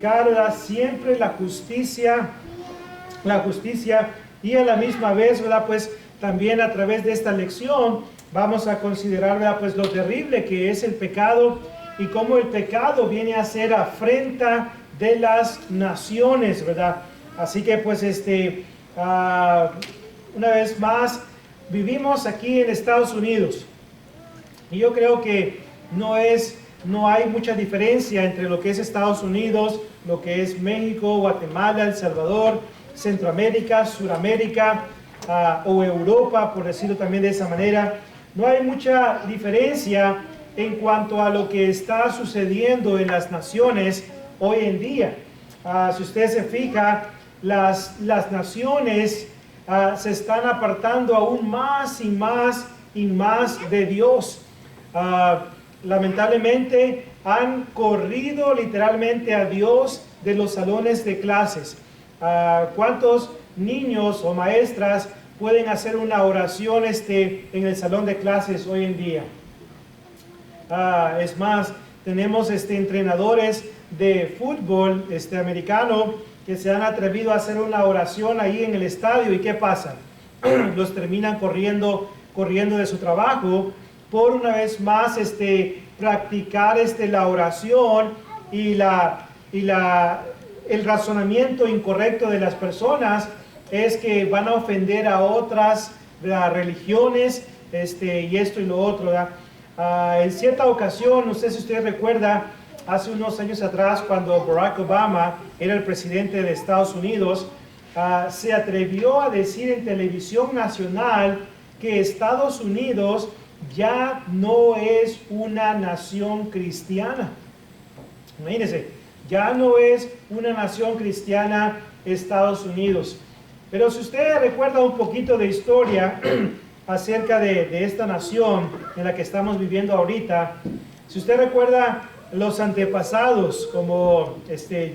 ¿verdad? Siempre la justicia y a la misma vez, ¿verdad? Pues también a través de esta lección vamos a considerar, ¿verdad? Pues lo terrible que es el pecado y cómo el pecado viene a ser afrenta de las naciones, ¿verdad? Así que pues una vez más vivimos aquí en Estados Unidos y yo creo que no hay mucha diferencia entre lo que es Estados Unidos, lo que es México, Guatemala, El Salvador, Centroamérica, Suramérica o Europa, por decirlo también de esa manera. No hay mucha diferencia en cuanto a lo que está sucediendo en las naciones hoy en día. Si usted se fija, las naciones se están apartando aún más y más y más de Dios. Lamentablemente han corrido literalmente a Dios de los salones de clases. ¿Cuántos niños o maestras pueden hacer una oración en el salón de clases hoy en día? Es más, tenemos entrenadores de fútbol americano que se han atrevido a hacer una oración ahí en el estadio. ¿Y qué pasa? Los terminan corriendo de su trabajo por una vez más practicar la oración y el razonamiento incorrecto de las personas es que van a ofender a otras religiones y esto y lo otro, ¿verdad? En cierta ocasión, no sé si usted recuerda, hace unos años atrás cuando Barack Obama era el presidente de Estados Unidos, se atrevió a decir en televisión nacional que Estados Unidos ya no es una nación cristiana. Imagínense, ya no es una nación cristiana Estados Unidos. Pero si usted recuerda un poquito de historia acerca de esta nación en la que estamos viviendo ahorita, si usted recuerda los antepasados como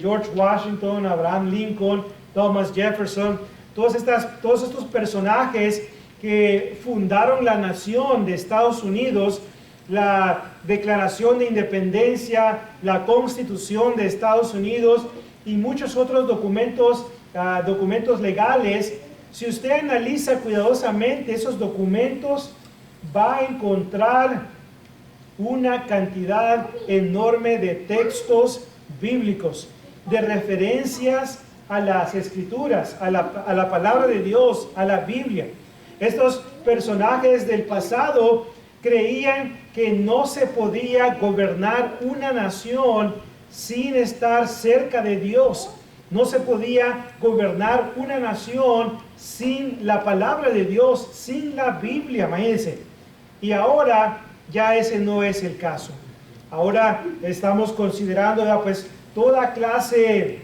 George Washington, Abraham Lincoln, Thomas Jefferson, todos estos personajes que fundaron la nación de Estados Unidos, la Declaración de Independencia, la Constitución de Estados Unidos y muchos otros documentos legales. Si usted analiza cuidadosamente esos documentos, va a encontrar una cantidad enorme de textos bíblicos, de referencias a las Escrituras, a la palabra de Dios, a la Biblia. Estos personajes del pasado creían que no se podía gobernar una nación sin estar cerca de Dios. No se podía gobernar una nación sin la palabra de Dios, sin la Biblia, imagínense. Y ahora ya ese no es el caso. Ahora estamos considerando pues toda clase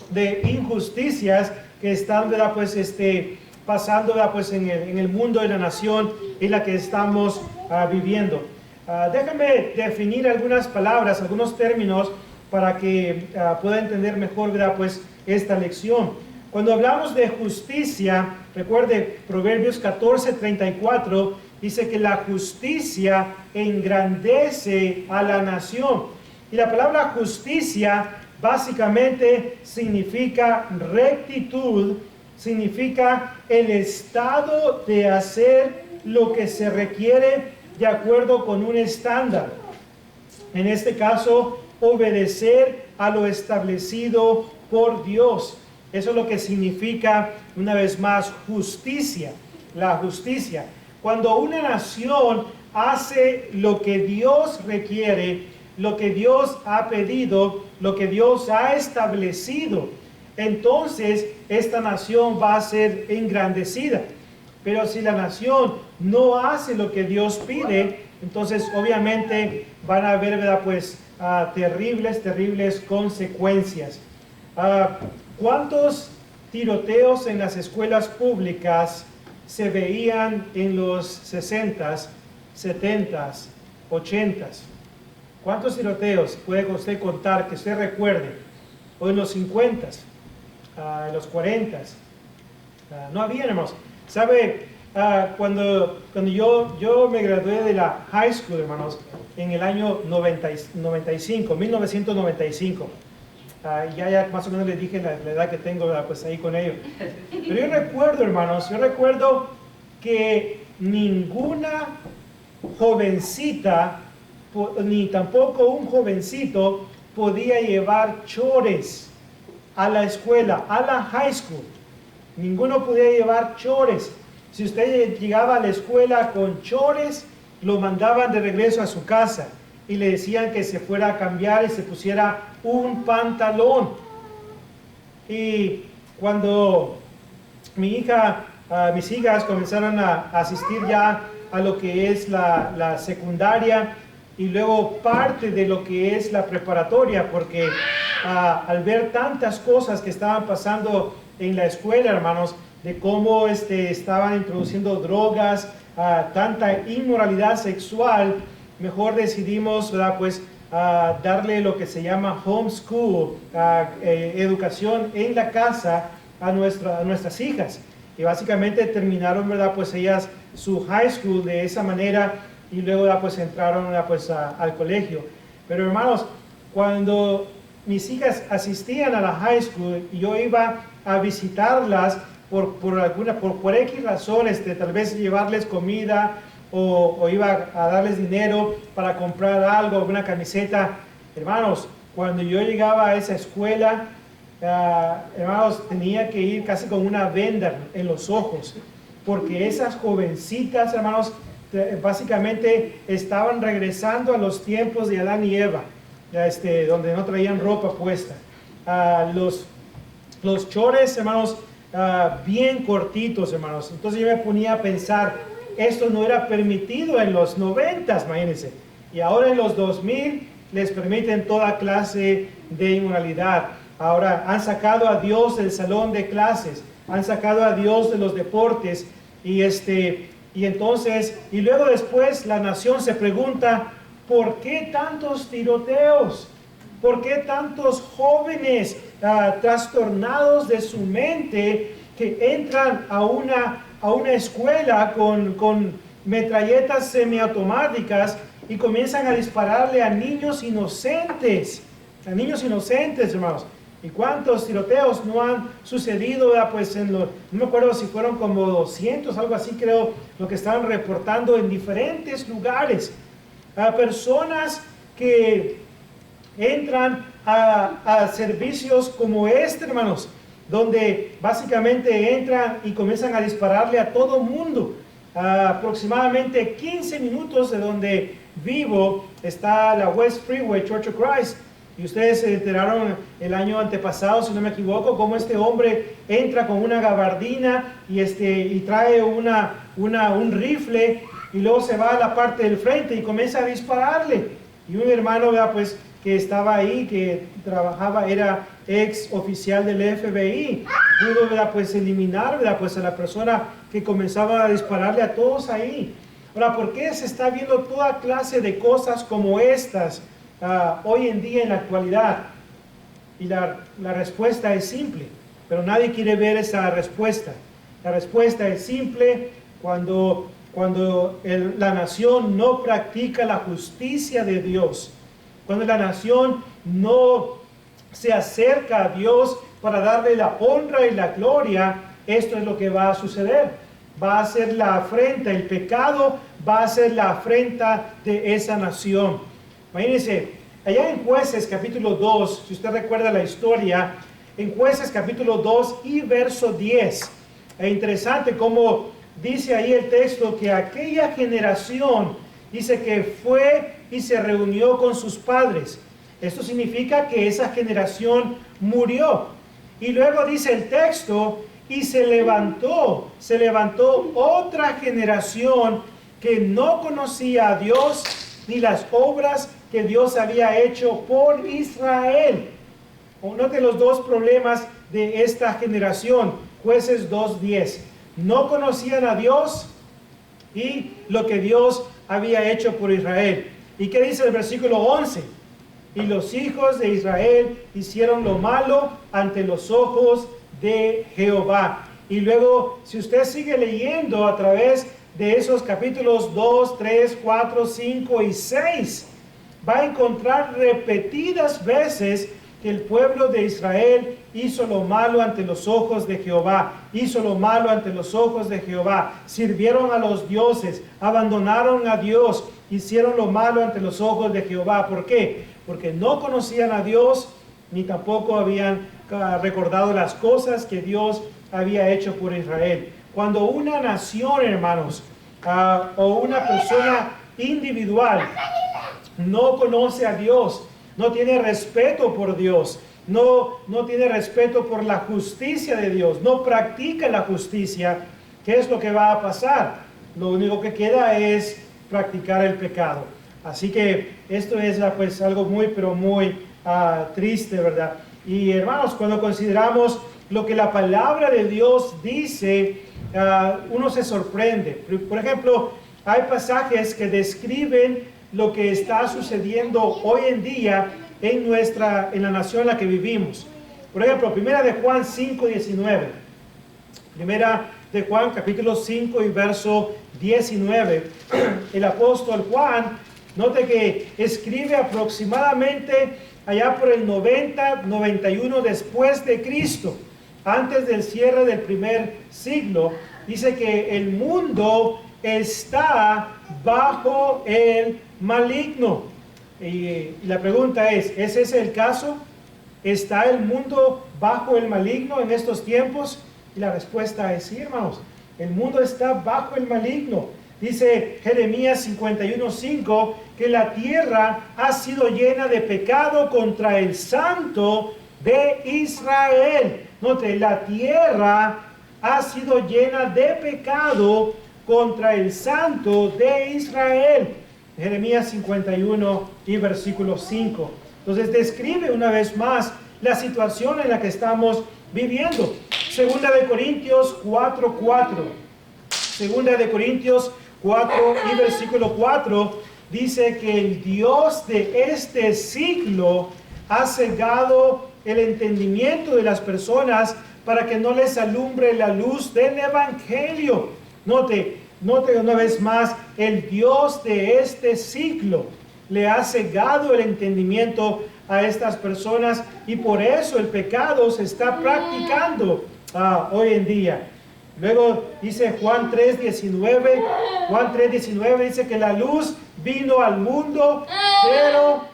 de injusticias que están pasando pues en el mundo de la nación en la que estamos viviendo. Déjame definir algunas palabras, algunos términos para que pueda entender mejor, pues esta lección. Cuando hablamos de justicia, recuerde Proverbios 14:34 dice que la justicia engrandece a la nación. Y la palabra justicia básicamente significa rectitud, significa el estado de hacer lo que se requiere de acuerdo con un estándar. En este caso, obedecer a lo establecido por Dios. Eso es lo que significa, una vez más, justicia. La justicia. Cuando una nación hace lo que Dios requiere, lo que Dios ha pedido, lo que Dios ha establecido, entonces esta nación va a ser engrandecida. Pero si la nación no hace lo que Dios pide, entonces obviamente van a haber, ¿verdad? Pues terribles consecuencias. ¿Cuántos tiroteos en las escuelas públicas se veían en los 60s, 70s, 80s? ¿Cuántos tiroteos puede usted contar que usted recuerde? O en los 50s, en los 40s. No había, hermanos. ¿Sabe? Cuando yo me gradué de la high school, hermanos, en el año 1995, Ya más o menos les dije la edad que tengo, ¿verdad? Pues ahí con ellos. Pero yo recuerdo, hermanos, que ninguna jovencita, ni tampoco un jovencito, podía llevar chores a la escuela, a la high school. Ninguno podía llevar chores. Si usted llegaba a la escuela con chores, lo mandaban de regreso a su casa y le decían que se fuera a cambiar y se pusiera un pantalón. Y cuando mis hijas comenzaron a asistir ya a lo que es la secundaria y luego parte de lo que es la preparatoria, porque al ver tantas cosas que estaban pasando en la escuela, hermanos, de cómo estaban introduciendo drogas, tanta inmoralidad sexual, mejor decidimos, ¿verdad? Pues darle lo que se llama homeschool, educación en la casa a nuestras hijas. Y básicamente terminaron, ¿verdad? Pues ellas su high school de esa manera y luego pues entraron, pues, al colegio. Pero hermanos, cuando mis hijas asistían a la high school y yo iba a visitarlas por X razones, tal vez llevarles comida o iba a darles dinero para comprar algo, alguna camiseta. Hermanos, cuando yo llegaba a esa escuela, hermanos, tenía que ir casi con una venda en los ojos, porque esas jovencitas, hermanos, básicamente estaban regresando a los tiempos de Adán y Eva, donde no traían ropa puesta. Los chores, hermanos, bien cortitos, hermanos. Entonces yo me ponía a pensar, esto no era permitido en los 90, imagínense. Y ahora en los 2000 les permiten toda clase de inmoralidad. Ahora han sacado a Dios del salón de clases, han sacado a Dios de los deportes y entonces, y luego después la nación se pregunta, ¿por qué tantos tiroteos? ¿Por qué tantos jóvenes trastornados de su mente que entran a una escuela con metralletas semiautomáticas y comienzan a dispararle a niños inocentes? A niños inocentes, hermanos. ¿Y cuántos tiroteos no han sucedido? Pues no me acuerdo si fueron como 200, algo así creo, lo que estaban reportando en diferentes lugares. Personas que entran a servicios como hermanos, donde básicamente entran y comienzan a dispararle a todo mundo. Aproximadamente 15 minutos de donde vivo está la West Freeway Church of Christ. Y ustedes se enteraron el año antepasado, si no me equivoco, cómo este hombre entra con una gabardina y trae un rifle y luego se va a la parte del frente y comienza a dispararle. Y un hermano, pues, que estaba ahí, que trabajaba, era ex oficial del FBI, pudo, pues, eliminar, pues, a la persona que comenzaba a dispararle a todos ahí. Ahora, ¿por qué se está viendo toda clase de cosas como estas hoy en día en la actualidad? Y la respuesta es simple, pero nadie quiere ver esa respuesta. La respuesta es simple: cuando la nación no practica la justicia de Dios, cuando la nación no se acerca a Dios para darle la honra y la gloria, esto es lo que va a suceder. Va a ser la afrenta, el pecado va a ser la afrenta de esa nación. Imagínense, allá en Jueces capítulo 2, si usted recuerda la historia, en Jueces capítulo 2 y verso 10, es interesante cómo dice ahí el texto que aquella generación, dice que fue y se reunió con sus padres. Esto significa que esa generación murió. Y luego dice el texto, y se levantó otra generación que no conocía a Dios ni las obras que Dios había hecho por Israel. Note los dos problemas de esta generación. Jueces 2:10. No conocían a Dios y lo que Dios había hecho por Israel. ¿Y qué dice el versículo 11? Y los hijos de Israel hicieron lo malo ante los ojos de Jehová. Y luego, si usted sigue leyendo a través de esos capítulos 2, 3, 4, 5 y 6, va a encontrar repetidas veces que el pueblo de Israel hizo lo malo ante los ojos de Jehová, hizo lo malo ante los ojos de Jehová, sirvieron a los dioses, abandonaron a Dios, hicieron lo malo ante los ojos de Jehová. ¿Por qué? Porque no conocían a Dios, ni tampoco habían recordado las cosas que Dios había hecho por Israel. Cuando una nación, hermanos, o una persona individual no conoce a Dios, no tiene respeto por Dios, no tiene respeto por la justicia de Dios, no practica la justicia, ¿qué es lo que va a pasar? Lo único que queda es practicar el pecado. Así que esto es pues algo muy, pero muy triste, ¿verdad? Y hermanos, cuando consideramos lo que la palabra de Dios dice, uno se sorprende. Por ejemplo, hay pasajes que describen lo que está sucediendo hoy en día en la nación en la que vivimos. Por ejemplo, Primera de Juan 5:19. Primera de Juan, capítulo 5 y verso 19. El apóstol Juan, note que escribe aproximadamente allá por el 90-91 después de Cristo, antes del cierre del primer siglo. Dice que el mundo está bajo el maligno. Y la pregunta ¿es ese el caso? ¿Está el mundo bajo el maligno en estos tiempos? Y la respuesta es sí, hermanos. El mundo está bajo el maligno. Dice Jeremías 51:5 que la tierra ha sido llena de pecado contra el Santo de Israel. Note, la tierra ha sido llena de pecado contra el Santo de Israel. Jeremías 51 y versículo 5. Entonces describe una vez más la situación en la que estamos viviendo. Segunda de Corintios 4:4. Segunda de Corintios 4 y versículo 4 dice que el Dios de este siglo ha cegado el entendimiento de las personas para que no les alumbre la luz del Evangelio. Note una vez más, el Dios de este siglo le ha cegado el entendimiento a estas personas y por eso el pecado se está practicando hoy en día. Luego dice Juan 3:19 dice que la luz vino al mundo, pero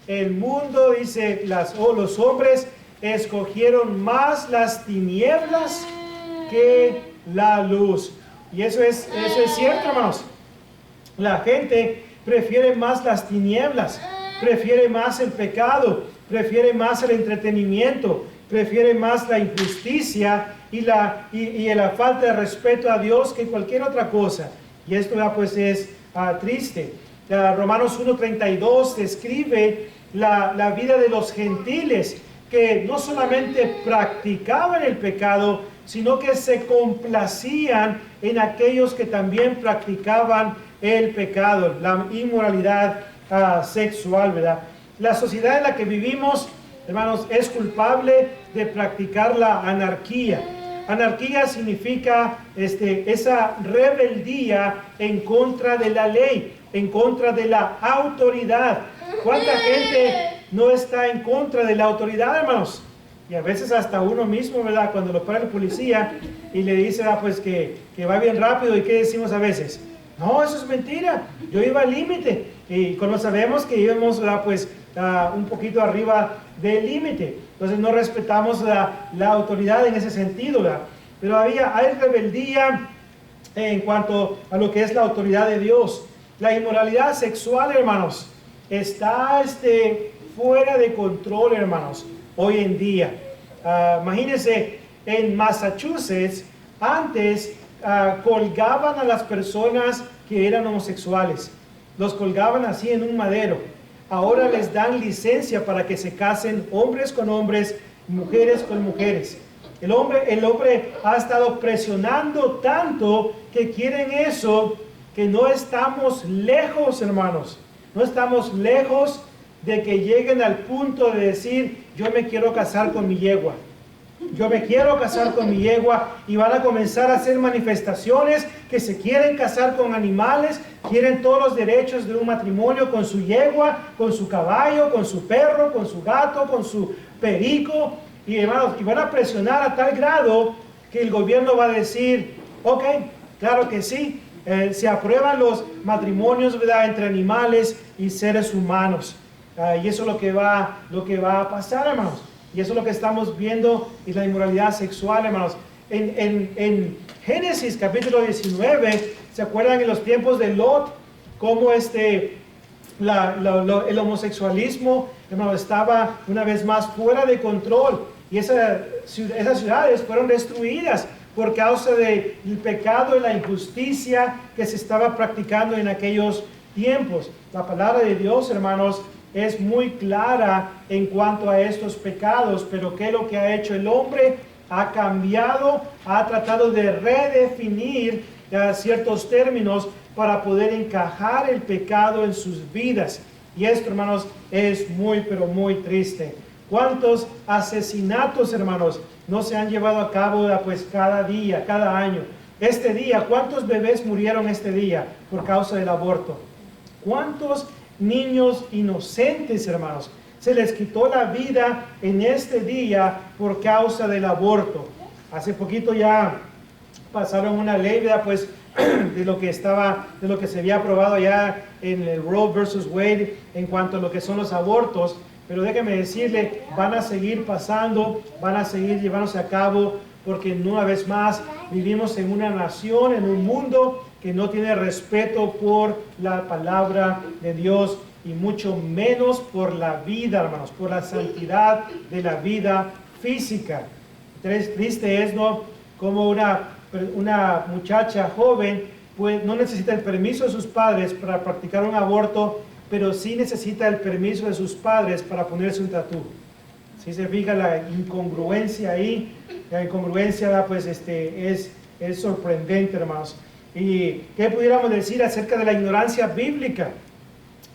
el mundo, dice, los hombres escogieron más las tinieblas que la luz. Y eso es cierto, hermanos. La gente prefiere más las tinieblas, prefiere más el pecado, prefiere más el entretenimiento, prefiere más la injusticia y la falta de respeto a Dios que cualquier otra cosa. Y esto pues es triste. Romanos 1:32 describe la vida de los gentiles que no solamente practicaban el pecado, sino que se complacían en aquellos que también practicaban el pecado, la inmoralidad sexual, ¿verdad? La sociedad en la que vivimos, hermanos, es culpable de practicar la anarquía. Anarquía significa esa rebeldía en contra de la ley, en contra de la autoridad. ¿Cuánta gente no está en contra de la autoridad, hermanos? Y a veces hasta uno mismo, ¿verdad? Cuando lo para el policía y le dice, pues que va bien rápido, ¿y qué decimos a veces? No, eso es mentira, yo iba al límite. Y cuando sabemos que íbamos, pues, un poquito arriba del límite, entonces no respetamos la autoridad en ese sentido, ¿verdad? Pero hay rebeldía en cuanto a lo que es la autoridad de Dios. La inmoralidad sexual, hermanos, está fuera de control, hermanos, hoy en día. Imagínense, en Massachusetts, antes colgaban a las personas que eran homosexuales. Los colgaban así en un madero. Ahora les dan licencia para que se casen hombres con hombres, mujeres con mujeres. El hombre ha estado presionando tanto que quieren eso, que no estamos lejos, hermanos. No estamos lejos de que lleguen al punto de decir, yo me quiero casar con mi yegua. Yo me quiero casar con mi yegua, y van a comenzar a hacer manifestaciones que se quieren casar con animales, quieren todos los derechos de un matrimonio con su yegua, con su caballo, con su perro, con su gato, con su perico, y hermanos, y van a presionar a tal grado que el gobierno va a decir, ok, claro que sí, se aprueban los matrimonios, ¿verdad?, entre animales y seres humanos. Y eso es lo que va a pasar, hermanos. Y eso es lo que estamos viendo, y la inmoralidad sexual, hermanos. En Génesis capítulo 19, ¿se acuerdan en los tiempos de Lot? Cómo el homosexualismo, hermano, estaba una vez más fuera de control. Y esas ciudades fueron destruidas por causa del pecado y la injusticia que se estaba practicando en aquellos tiempos. La palabra de Dios, hermanos, es muy clara en cuanto a estos pecados, pero ¿qué es lo que ha hecho el hombre? Ha cambiado, ha tratado de redefinir ciertos términos para poder encajar el pecado en sus vidas. Y esto, hermanos, es muy, pero muy triste. ¿Cuántos asesinatos, hermanos, no se han llevado a cabo pues cada día, cada año? Este día, ¿cuántos bebés murieron este día por causa del aborto? ¿Cuántos niños inocentes, hermanos, se les quitó la vida en este día por causa del aborto? Hace poquito ya pasaron una ley, ¿verdad?, pues de lo que se había aprobado ya en el Roe versus Wade en cuanto a lo que son los abortos. Pero déjeme decirle, van a seguir pasando, van a seguir llevándose a cabo, porque una vez más vivimos en una nación, en un mundo que no tiene respeto por la palabra de Dios, y mucho menos por la vida, hermanos, por la santidad de la vida física. Triste es, ¿no?, como una muchacha joven pues no necesita el permiso de sus padres para practicar un aborto, pero sí necesita el permiso de sus padres para ponerse un tatú. Si se fija la incongruencia ahí, la incongruencia pues es sorprendente, hermanos. ¿Y qué pudiéramos decir acerca de la ignorancia bíblica?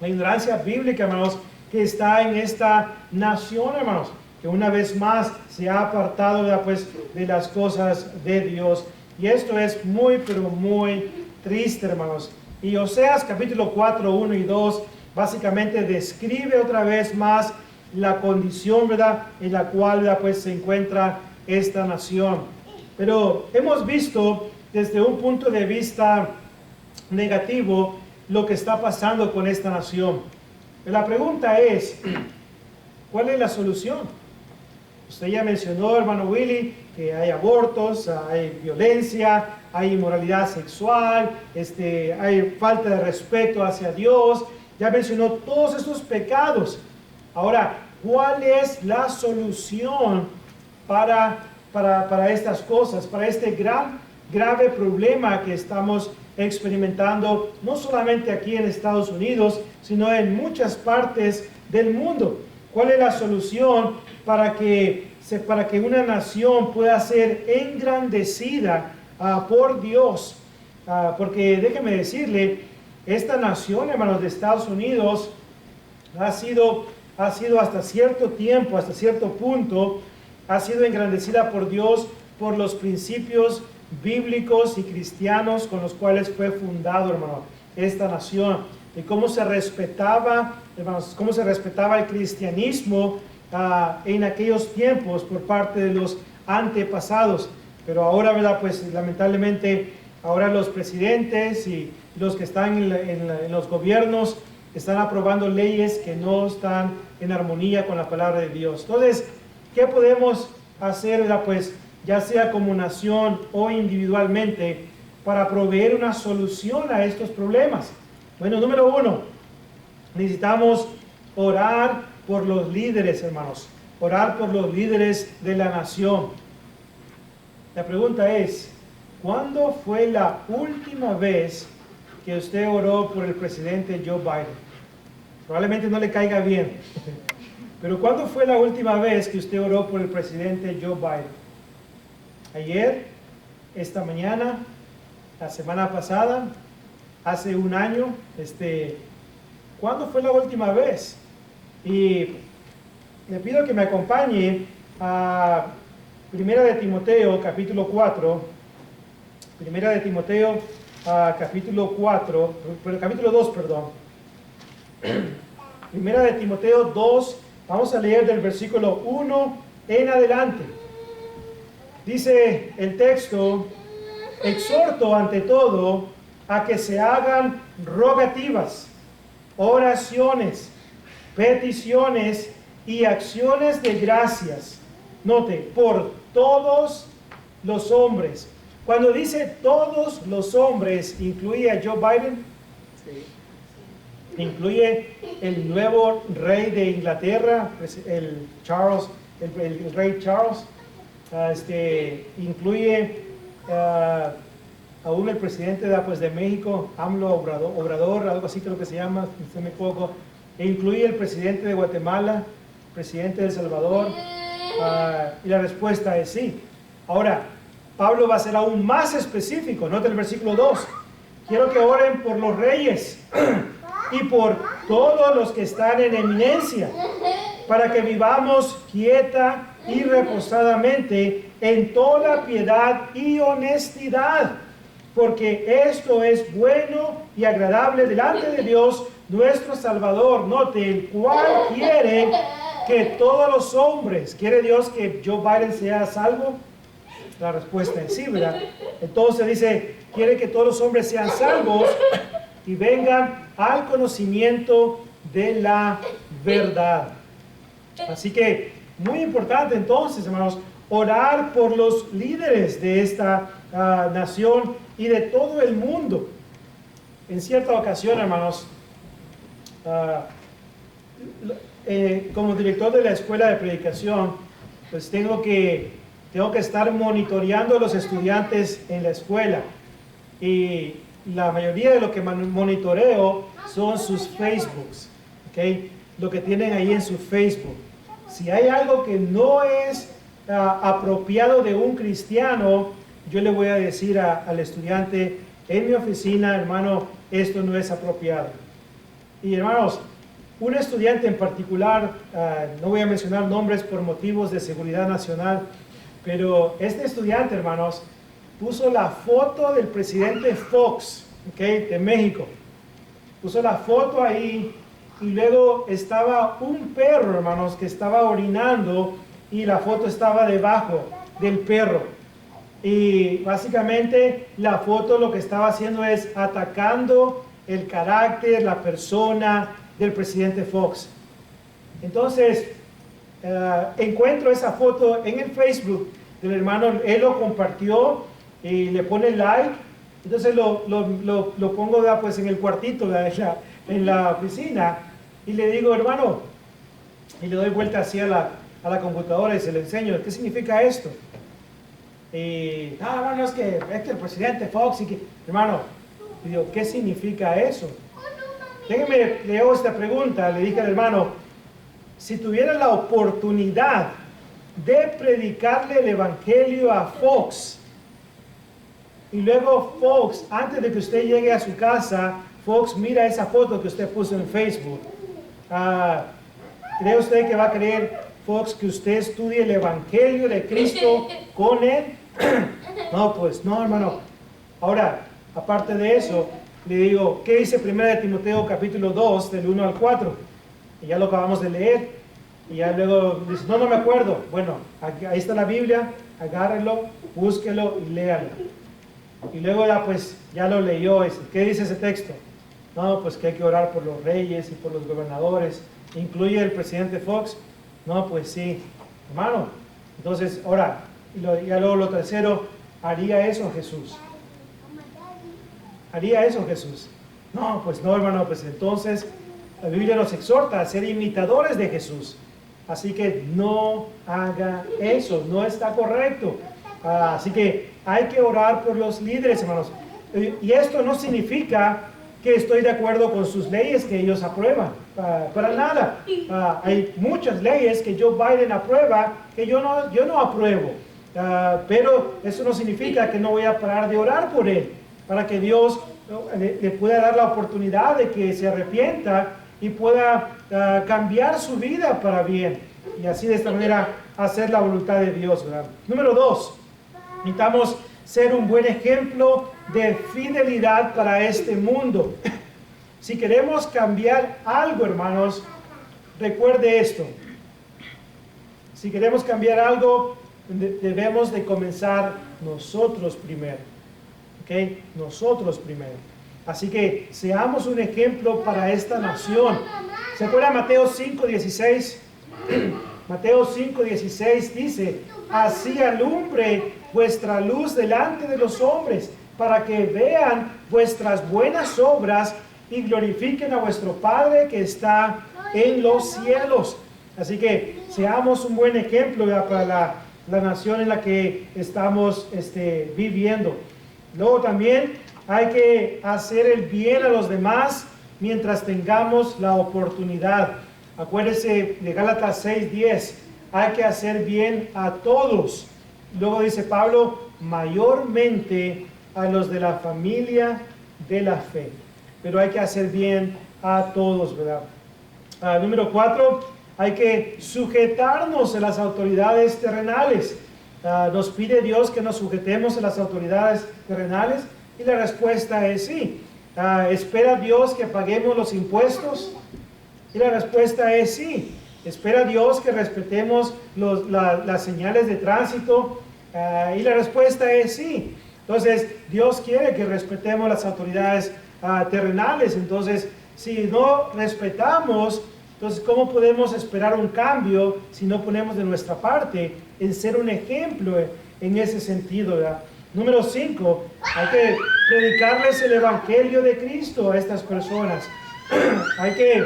La ignorancia bíblica, hermanos, que está en esta nación, hermanos, que una vez más se ha apartado pues de las cosas de Dios. Y esto es muy, pero muy triste, hermanos. Y Oseas capítulo 4, 1 y 2 básicamente describe otra vez más la condición, ¿verdad?, en la cual, ¿verdad?, pues se encuentra esta nación. Pero hemos visto desde un punto de vista negativo lo que está pasando con esta nación. La pregunta es, ¿cuál es la solución? Usted ya mencionó, hermano Willy, que hay abortos, hay violencia, hay inmoralidad sexual, hay falta de respeto hacia Dios. Ya mencionó todos estos pecados. Ahora, ¿cuál es la solución para estas cosas, para este grave problema que estamos experimentando, no solamente aquí en Estados Unidos, sino en muchas partes del mundo? ¿Cuál es la solución para que una nación pueda ser engrandecida por Dios? Porque déjeme decirle, esta nación, hermanos, de Estados Unidos ha sido hasta cierto tiempo, hasta cierto punto, ha sido engrandecida por Dios por los principios bíblicos y cristianos con los cuales fue fundado, hermano, esta nación. Y cómo se respetaba, hermanos, cómo se respetaba el cristianismo en aquellos tiempos por parte de los antepasados. Pero ahora, ¿verdad?, pues lamentablemente ahora los presidentes y los que están en los gobiernos están aprobando leyes que no están en armonía con la palabra de Dios. Entonces, ¿qué podemos hacer, ¿verdad?, pues ya sea como nación o individualmente, para proveer una solución a estos problemas? Bueno, número uno, necesitamos orar por los líderes, hermanos. Orar por los líderes de la nación. La pregunta es, ¿cuándo fue la última vez que usted oró por el presidente Joe Biden? Probablemente no le caiga bien, pero ¿cuándo fue la última vez que usted oró por el presidente Joe Biden? ¿Ayer? ¿Esta mañana? ¿La semana pasada? ¿Hace un año? ¿Cuándo fue la última vez? Y le pido que me acompañe a Primera de Timoteo, capítulo 4. Primera de Timoteo, capítulo 4, capítulo 2, perdón. Primera de Timoteo 2, Vamos a leer del versículo 1 en adelante. Dice el texto: exhorto ante todo a que se hagan rogativas, oraciones, peticiones y acciones de gracias. Note, por todos los hombres. Cuando dice todos los hombres, ¿incluye a Joe Biden? Sí. ¿Incluye el nuevo rey de Inglaterra, el Charles, el rey Charles? Incluye aún el presidente de México, AMLO Obrador, algo así creo que se llama, si no me equivoco. E incluye el presidente de Guatemala, presidente de El Salvador. Y la respuesta es sí. Ahora, Pablo va a ser aún más específico. Nota el versículo 2. Quiero que oren por los reyes y por todos los que están en eminencia, para que vivamos quieta y reposadamente en toda piedad y honestidad, porque esto es bueno y agradable delante de Dios nuestro Salvador. Note, el cual quiere que todos los hombres, ¿quiere Dios que Joe Biden sea salvo? La respuesta es sí, ¿verdad? Entonces dice, quiere que todos los hombres sean salvos y vengan al conocimiento de la verdad. Así que, muy importante entonces, hermanos, orar por los líderes de esta nación y de todo el mundo. En cierta ocasión, hermanos, como director de la escuela de predicación, pues tengo que estar monitoreando a los estudiantes en la escuela. Y la mayoría de lo que monitoreo son sus Facebooks, ¿okay? Lo que tienen ahí en su Facebook. Si hay algo que no es apropiado de un cristiano, yo le voy a decir al estudiante en mi oficina, hermano, esto no es apropiado. Y hermanos, un estudiante en particular, no voy a mencionar nombres por motivos de seguridad nacional, pero este estudiante, hermanos, puso la foto del presidente Fox, ¿okay?, de México. Puso la foto ahí y luego estaba un perro, hermanos, que estaba orinando y la foto estaba debajo del perro. Y básicamente la foto lo que estaba haciendo es atacando el carácter, la persona del presidente Fox. Entonces, encuentro esa foto en el Facebook del hermano, él lo compartió y le pone like. Entonces lo pongo pues en el cuartito en la oficina y le digo, hermano, y le doy vuelta así a la computadora y se le enseño, ¿qué significa esto? Y hermano, es que el presidente Fox y que, hermano, y digo, ¿qué significa eso? Déjeme, le hago esta pregunta, le dije al hermano, si tuviera la oportunidad de predicarle el evangelio a Fox, y luego Fox, antes de que usted llegue a su casa, Fox mira esa foto que usted puso en Facebook, ¿cree usted que va a querer Fox que usted estudie el evangelio de Cristo con él? No, pues no, hermano. Ahora, aparte de eso, le digo, ¿qué dice 1 de Timoteo capítulo 2 del 1 al 4? Y ya lo acabamos de leer. Y ya luego dice, no me acuerdo. Bueno, ahí está la Biblia, agárrelo, búsquelo y léalo. Y luego ya lo leyó. ¿Qué dice ese texto? No, pues que hay que orar por los reyes y por los gobernadores. ¿Incluye el presidente Fox? No, pues sí. Hermano, entonces, ahora, ya luego lo tercero, ¿haría eso Jesús? ¿Haría eso Jesús? No, pues no, hermano, pues entonces la Biblia nos exhorta a ser imitadores de Jesús. Así que no haga eso, no está correcto. Así que hay que orar por los líderes, hermanos. Y esto no significa que estoy de acuerdo con sus leyes que ellos aprueban. Para nada. Hay muchas leyes que Joe Biden aprueba que yo no apruebo. Pero eso no significa que no voy a parar de orar por él, para que Dios le pueda dar la oportunidad de que se arrepienta y pueda cambiar su vida para bien. Y así de esta manera hacer la voluntad de Dios, ¿verdad? Número 2, necesitamos ser un buen ejemplo de fidelidad para este mundo. Si queremos cambiar algo, hermanos, recuerde esto. Si queremos cambiar algo, debemos de comenzar nosotros primero. ¿Ok? Nosotros primero. Así que seamos un ejemplo para esta nación. ¿Se acuerdan Mateo 5:16? Mateo 5:16 dice: así alumbre vuestra luz delante de los hombres, para que vean vuestras buenas obras y glorifiquen a vuestro Padre que está en los cielos. Así que seamos un buen ejemplo para la nación en la que estamos viviendo. Luego también hay que hacer el bien a los demás mientras tengamos la oportunidad. Acuérdese de Gálatas 6:10, hay que hacer bien a todos. Luego dice Pablo, mayormente a los de la familia de la fe. Pero hay que hacer bien a todos, ¿verdad? Número 4, hay que sujetarnos a las autoridades terrenales. Nos pide Dios que nos sujetemos a las autoridades terrenales y la respuesta es sí. ¿Espera Dios que paguemos los impuestos? Y la respuesta es sí. ¿Espera Dios que respetemos las señales de tránsito? Y la respuesta es sí. Entonces, Dios quiere que respetemos las autoridades terrenales. Entonces, si no respetamos, entonces, ¿cómo podemos esperar un cambio si no ponemos de nuestra parte en ser un ejemplo en ese sentido, ¿verdad? Número 5, hay que predicarles el Evangelio de Cristo a estas personas. Hay que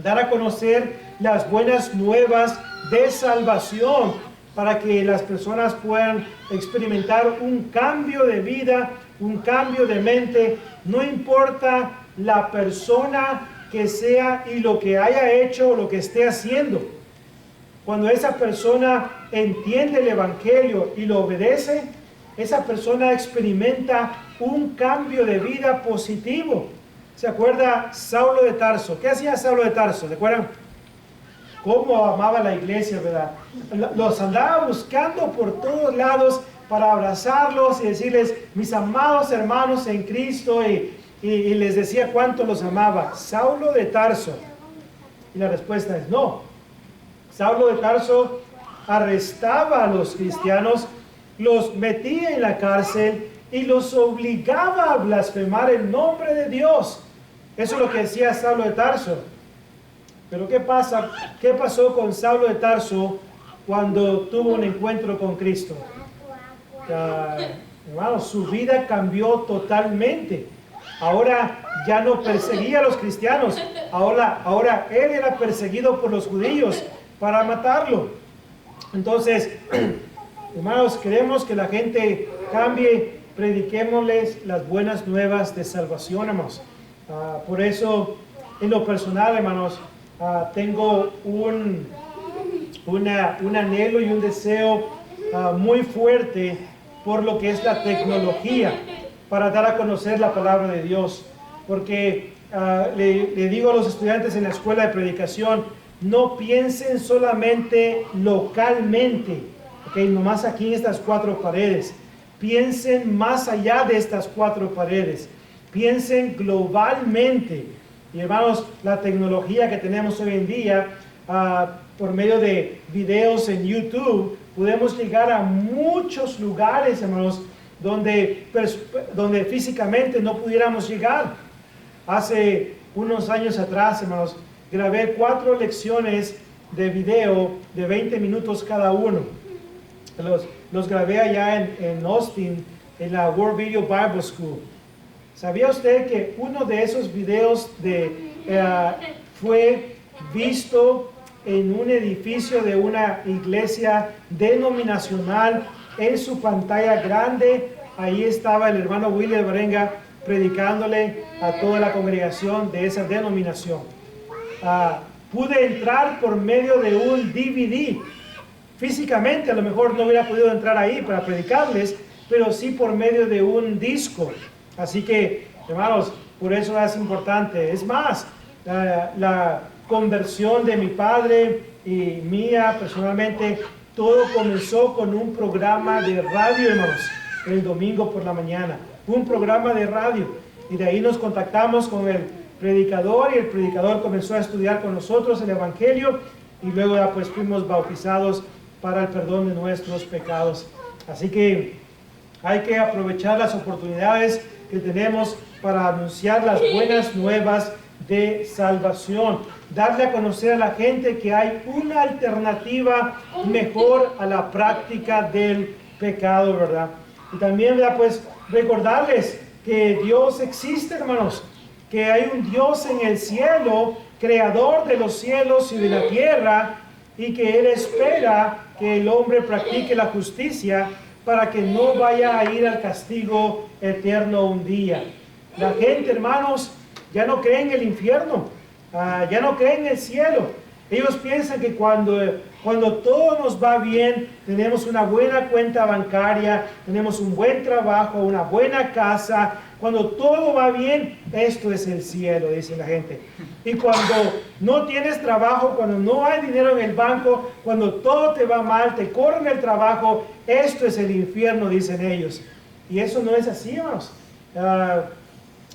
dar a conocer las buenas nuevas de salvación para que las personas puedan experimentar un cambio de vida, un cambio de mente. No importa la persona que sea y lo que haya hecho o lo que esté haciendo. Cuando esa persona entiende el Evangelio y lo obedece, esa persona experimenta un cambio de vida positivo. ¿Se acuerda Saulo de Tarso? ¿Qué hacía Saulo de Tarso? ¿Se acuerdan? Cómo amaba la iglesia, ¿verdad? Los andaba buscando por todos lados para abrazarlos y decirles, mis amados hermanos en Cristo, y les decía cuánto los amaba. Saulo de Tarso. Y la respuesta es no. Saulo de Tarso arrestaba a los cristianos, los metía en la cárcel y los obligaba a blasfemar el nombre de Dios. Eso es lo que decía Saulo de Tarso. Pero ¿qué pasa? ¿Qué pasó con Saulo de Tarso cuando tuvo un encuentro con Cristo? Hermanos, su vida cambió totalmente. Ahora ya no perseguía a los cristianos. Ahora él era perseguido por los judíos para matarlo. Entonces, hermanos, queremos que la gente cambie. Prediquémosles las buenas nuevas de salvación, hermanos. Por eso, en lo personal, hermanos, tengo un anhelo y un deseo muy fuerte por lo que es la tecnología, para dar a conocer la palabra de Dios. Porque le digo a los estudiantes en la escuela de predicación, no piensen solamente localmente, ¿okay? Nomás aquí en estas 4 paredes. Piensen más allá de estas 4 paredes. Piensen globalmente. Y hermanos, la tecnología que tenemos hoy en día, por medio de videos en YouTube, podemos llegar a muchos lugares, hermanos, donde físicamente no pudiéramos llegar. Hace unos años atrás, hermanos, grabé 4 lecciones de video de 20 minutos cada uno. Los grabé allá en Austin, en la World Video Bible School. ¿Sabía usted que uno de esos videos fue visto en un edificio de una iglesia denominacional? En su pantalla grande, ahí estaba el hermano William Berenga predicándole a toda la congregación de esa denominación. Pude entrar por medio de un DVD. Físicamente a lo mejor no hubiera podido entrar ahí para predicarles, pero sí por medio de un disco. Así que, hermanos, por eso es importante. Es más, la conversión de mi padre y mía personalmente, todo comenzó con un programa de radio, hermanos, el domingo por la mañana. Un programa de radio. Y de ahí nos contactamos con el predicador y el predicador comenzó a estudiar con nosotros el Evangelio. y luego ya pues fuimos bautizados para el perdón de nuestros pecados. Así que hay que aprovechar las oportunidades que tenemos para anunciar las buenas nuevas de salvación, darle a conocer a la gente que hay una alternativa mejor a la práctica del pecado, ¿verdad? Y también, ¿verdad? Pues recordarles que Dios existe, hermanos, que hay un Dios en el cielo, creador de los cielos y de la tierra, y que Él espera que el hombre practique la justicia para que no vaya a ir al castigo eterno un día. La gente, hermanos, ya no cree en el infierno, ya no cree en el cielo. Ellos piensan que cuando todo nos va bien, tenemos una buena cuenta bancaria, tenemos un buen trabajo, una buena casa, cuando todo va bien, esto es el cielo, dice la gente. Y cuando no tienes trabajo, cuando no hay dinero en el banco, cuando todo te va mal, te corren el trabajo, esto es el infierno, dicen ellos. Y eso no es así, hermanos.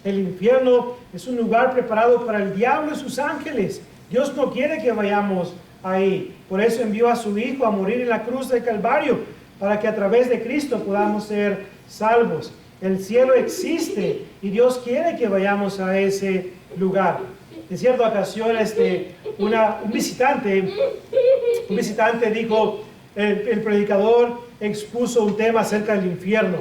El infierno es un lugar preparado para el diablo y sus ángeles. Dios no quiere que vayamos ahí. Por eso envió a su Hijo a morir en la cruz del Calvario, para que a través de Cristo podamos ser salvos. El cielo existe y Dios quiere que vayamos a ese lugar. En cierta ocasión, un visitante dijo, el predicador expuso un tema acerca del infierno.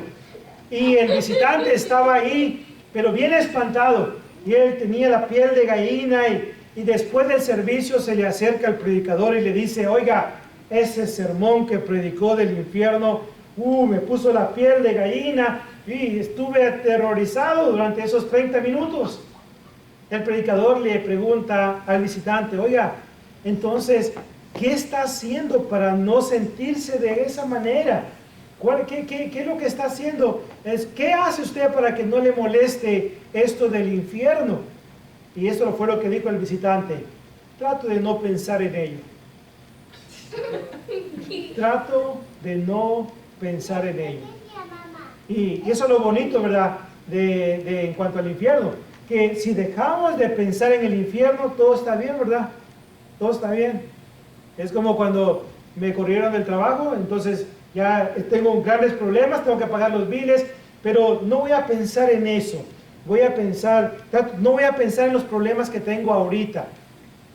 Y el visitante estaba ahí, pero bien espantado. Y él tenía la piel de gallina y después del servicio se le acerca al predicador y le dice, oiga, ese sermón que predicó del infierno, me puso la piel de gallina y estuve aterrorizado durante esos 30 minutos. El predicador le pregunta al visitante, oiga, entonces, ¿qué está haciendo para no sentirse de esa manera? ¿Qué es lo que está haciendo? ¿Qué hace usted para que no le moleste esto del infierno? Y eso fue lo que dijo el visitante. Trato de no pensar en ello. Trato de no pensar en ello. Y eso es lo bonito, ¿verdad? En cuanto al infierno. Que si dejamos de pensar en el infierno, todo está bien, ¿verdad? Todo está bien. Es como cuando me corrieron del trabajo, entonces ya tengo grandes problemas, tengo que pagar los biles, pero no voy a pensar en eso. No voy a pensar en los problemas que tengo ahorita.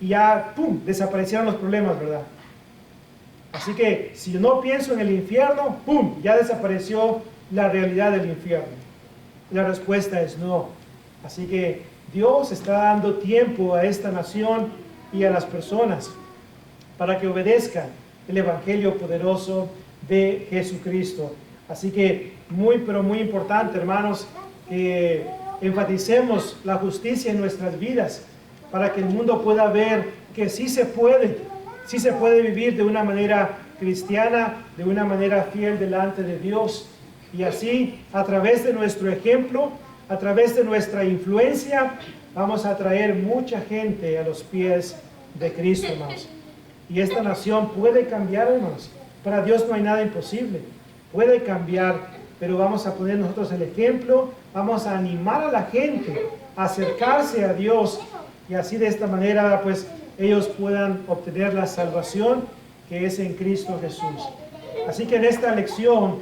Y ya, ¡pum!, desaparecieron los problemas, ¿verdad? Así que si yo no pienso en el infierno, ¡pum!, ya desapareció la realidad del infierno. La respuesta es no. Así que Dios está dando tiempo a esta nación y a las personas para que obedezcan el evangelio poderoso de Jesucristo. Así que pero muy importante, hermanos, que enfaticemos la justicia en nuestras vidas para que el mundo pueda ver que sí se puede vivir de una manera cristiana, de una manera fiel delante de Dios. Y así, a través de nuestro ejemplo, a través de nuestra influencia, vamos a traer mucha gente a los pies de Cristo, hermanos. Y esta nación puede cambiar, hermanos. Para Dios no hay nada imposible. Puede cambiar, pero vamos a poner nosotros el ejemplo, vamos a animar a la gente a acercarse a Dios y así de esta manera, pues, ellos puedan obtener la salvación que es en Cristo Jesús. Así que en esta lección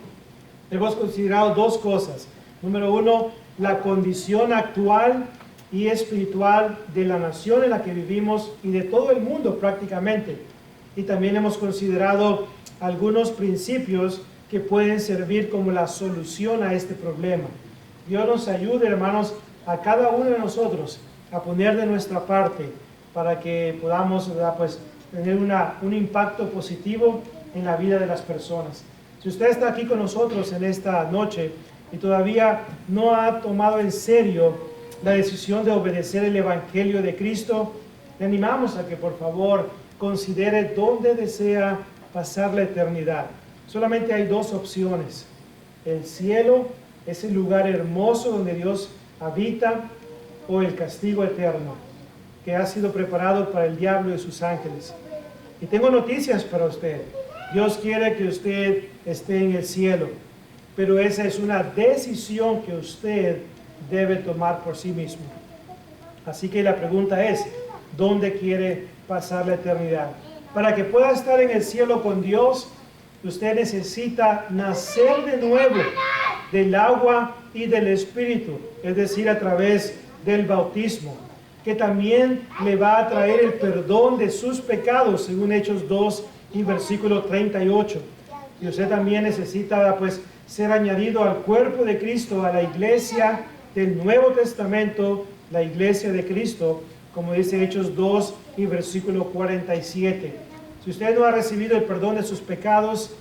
hemos considerado dos cosas. Número uno, la condición actual y espiritual de la nación en la que vivimos y de todo el mundo prácticamente. Y también hemos considerado algunos principios que pueden servir como la solución a este problema. Dios nos ayude, hermanos, a cada uno de nosotros a poner de nuestra parte para que podamos, ¿verdad?, pues, tener un impacto positivo en la vida de las personas. Si usted está aquí con nosotros en esta noche y todavía no ha tomado en serio la decisión de obedecer el Evangelio de Cristo, le animamos a que por favor considere dónde desea pasar la eternidad. Solamente hay dos opciones: el cielo, ese lugar hermoso donde Dios habita, o el castigo eterno que ha sido preparado para el diablo y sus ángeles. Y tengo noticias para usted. Dios quiere que usted esté en el cielo, pero esa es una decisión que usted debe tomar por sí mismo. Así que la pregunta es, ¿dónde quiere pasar la eternidad? Para que pueda estar en el cielo con Dios, usted necesita nacer de nuevo del agua y del Espíritu, es decir, a través del bautismo, que también le va a traer el perdón de sus pecados, según Hechos 2 y versículo 38. Y usted también necesita, pues, ser añadido al cuerpo de Cristo, a la iglesia del Nuevo Testamento, la iglesia de Cristo, como dice Hechos 2 y versículo 47. Si usted no ha recibido el perdón de sus pecados,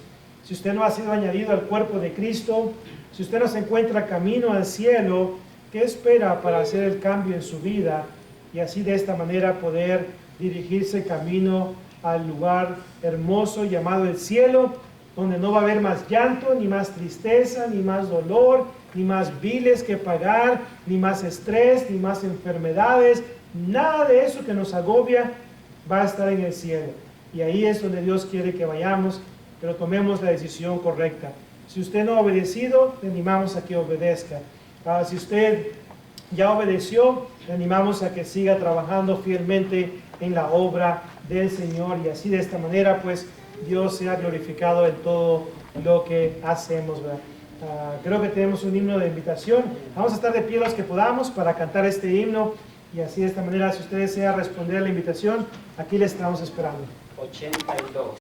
si usted no ha sido añadido al cuerpo de Cristo, si usted no se encuentra camino al cielo, ¿qué espera para hacer el cambio en su vida? Y así de esta manera poder dirigirse camino al lugar hermoso llamado el cielo, donde no va a haber más llanto, ni más tristeza, ni más dolor, ni más biles que pagar, ni más estrés, ni más enfermedades. Nada de eso que nos agobia va a estar en el cielo. Y ahí es donde Dios quiere que vayamos, pero tomemos la decisión correcta. Si usted no ha obedecido, le animamos a que obedezca. Si usted ya obedeció, le animamos a que siga trabajando fielmente en la obra del Señor, y así de esta manera pues Dios sea glorificado en todo lo que hacemos, ¿verdad? Creo que tenemos un himno de invitación. Vamos a estar de pie los que podamos para cantar este himno, y así de esta manera, si usted desea responder a la invitación, aquí le estamos esperando. 82.